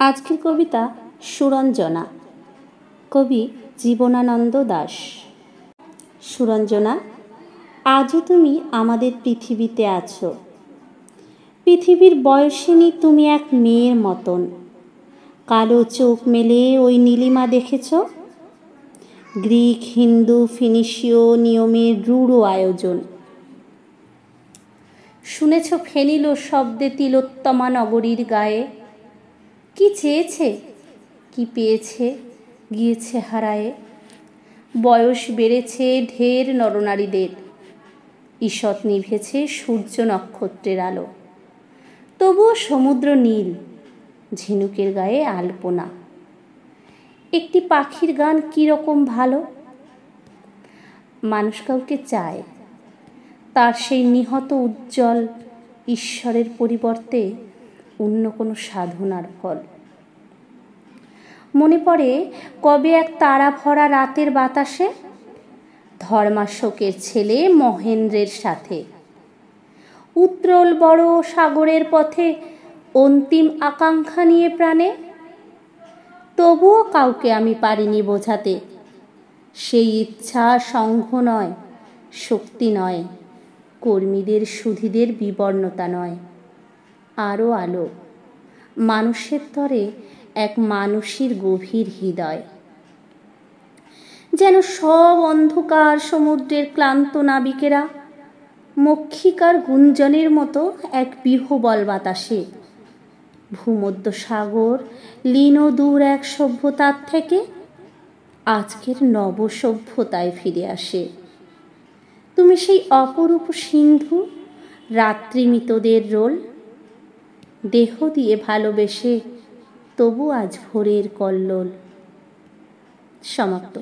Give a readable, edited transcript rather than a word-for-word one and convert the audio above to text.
আজকের কবিতা সুরঞ্জনা, কবি জীবনানন্দ দাশ। সুরঞ্জনা, আজও তুমি আমাদের পৃথিবীতে আছো। পৃথিবীর বয়সিনী তুমি এক মেয়ের মতন। কালো চোখ মেলে ওই নীলিমা দেখেছ? গ্রিক, হিন্দু, ফিনিশীয় নিয়মের রূঢ় আয়োজন। শুনেছ ফেনিল শব্দে তিলোত্তমা নগরীর গায়ে? কি চেয়েছে, কি পেয়েছে, গিয়েছে হারায়ে। বয়স বেড়েছে ঢের নরনারীদের, ঈষৎ নিভেছে সূর্য নক্ষত্রের আলো। তবুও সমুদ্র নীল, ঝিনুকের গায়ে আলপনা। একটি পাখির গান কীরকম ভালো। মানুষ কাউকে চায়, তার সেই নিহত উজ্জ্বল ঈশ্বরের পরিবর্তে অন্য কোনো সাধনার ফল। মনে পড়ে কবে এক তারা ভরা রাতের বাতাসে ধর্মাশোকের ছেলে মহেন্দ্রের সাথে উত্রল বড় সাগরের পথে অন্তিম আকাঙ্ক্ষা নিয়ে প্রাণে। তবুও কাউকে আমি পারিনি বোঝাতে, সেই ইচ্ছা সংঘ নয়, শক্তি নয়, কর্মীদের সুধীদের বিবর্ণতা নয়, আরও আলো, মানুষের তরে এক মানুষের গভীর হৃদয়। যেন সব অন্ধকার সমুদ্রের ক্লান্ত নাবিকেরা মক্ষিকার গুঞ্জনের মতো এক বিহবল বাতাসে ভূমধ্য সাগর লীন দূর এক সভ্যতার থেকে আজকের নব সভ্যতায় ফিরে আসে। তুমি সেই অপরূপ সিন্ধু, রাত্রিমিতদের রোল, দেহ দিয়ে ভালোবেসে তবু আজ ভোরের কল্লোল। সমাপ্ত।